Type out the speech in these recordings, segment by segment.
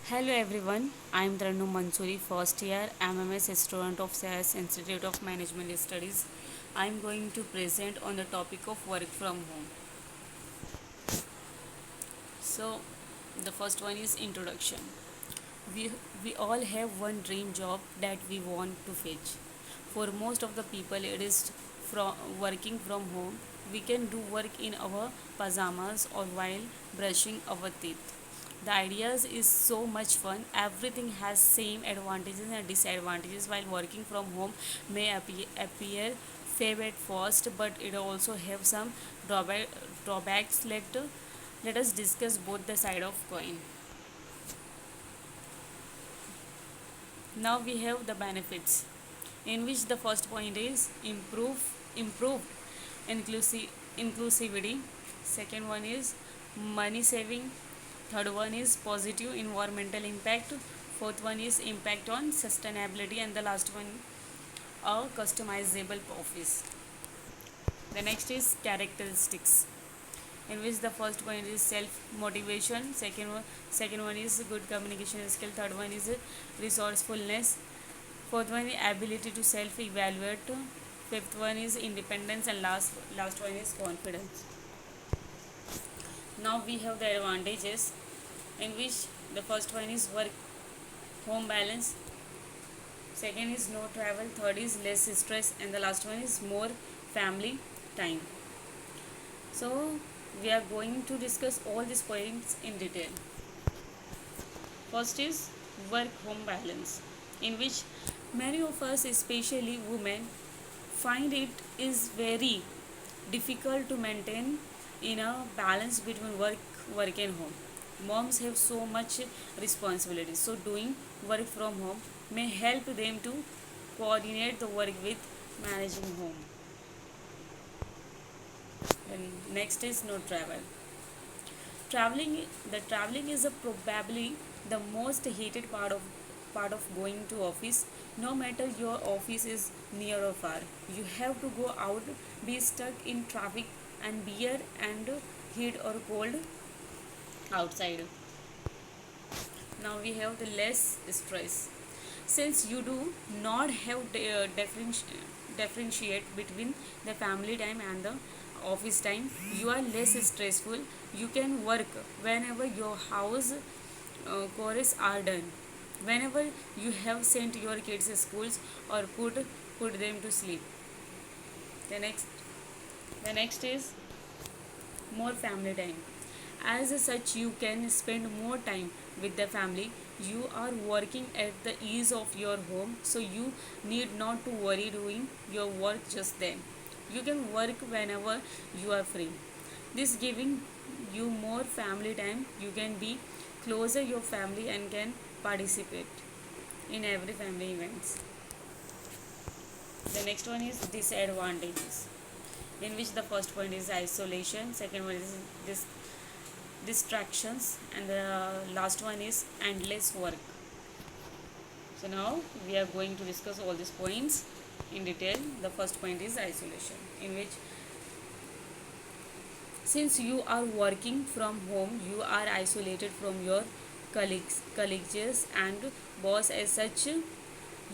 Hello everyone, I am Tarannum Mansoori, first year MMS student of SAS Institute of Management Studies. I am going to present on the topic of work from home. So, the first one is introduction. We, we all have one dream job that we want to fetch. For most of the people, it is from working from home. We can do work in our pajamas or while brushing our teeth. The ideas is so much fun. Everything has same advantages and disadvantages. While working from home may appear fair at first, but it also have some drawbacks. Let us discuss both the side of coin. Now we have the benefits, in which the first point is improved inclusivity. Second one is money saving. Third one is positive environmental impact. Fourth one is impact on sustainability, and the last one a customizable office. The next is characteristics, in which the first one is self motivation, second one is good communication skill, third one is resourcefulness, fourth one is ability to self evaluate, fifth one is independence, and last one is confidence. Now we have the advantages, in which the first one is work home balance, second is no travel, third is less stress, and the last one is more family time. So we are going to discuss all these points in detail. First is work home balance, in which many of us, especially women, find it is very difficult to maintain in a balance between work and home. Moms have so much responsibility, so doing work from home may help them to coordinate the work with managing home. And next is no travel. Traveling is a probably the most hated part of going to office. No matter your office is near or far, you have to go out, be stuck in traffic and beer and heat or cold outside. Now we have the less stress, since you do not have differentiate between the family time and the office time. You are less stressful. You can work whenever your house chores are done, whenever you have sent your kids to schools or put them to sleep. The next the next is more family time. As such, you can spend more time with the family. You are working at the ease of your home, so you need not to worry doing your work just then. You can work whenever you are free. This giving you more family time. You can be closer your family and can participate in every family events. The next one is disadvantages, in which the first point is isolation, second one is distractions, and the last one is endless work. So now we are going to discuss all these points in detail. The first point is isolation, in which since you are working from home, you are isolated from your colleagues and boss. As such,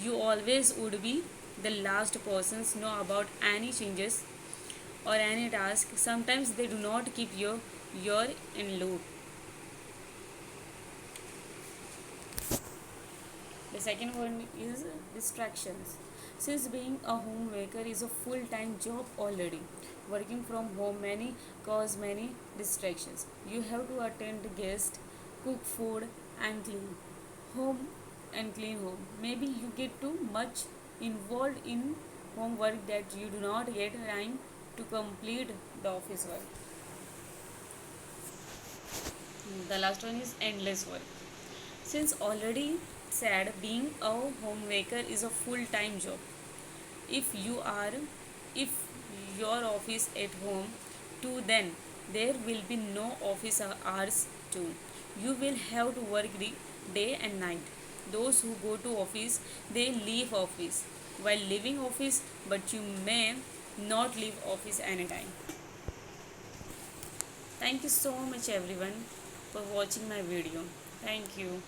you always would be the last persons know about any changes or any task. Sometimes they do not keep your in loop. The second one is distractions. Since being a homemaker is a full-time job already, working from home many cause many distractions. You have to attend guests, cook food, and home clean home. Maybe you get too much involved in homework that you do not get time to complete the office work. The last one is endless work. Since already said, being a homemaker is a full-time job. If you are, if your office at home too, then there will be no office hours too. You will have to work the day and night. Those who go to office, they leave office while leaving office, but you may not leave office anytime. Thank you so much everyone for watching my video. Thank you.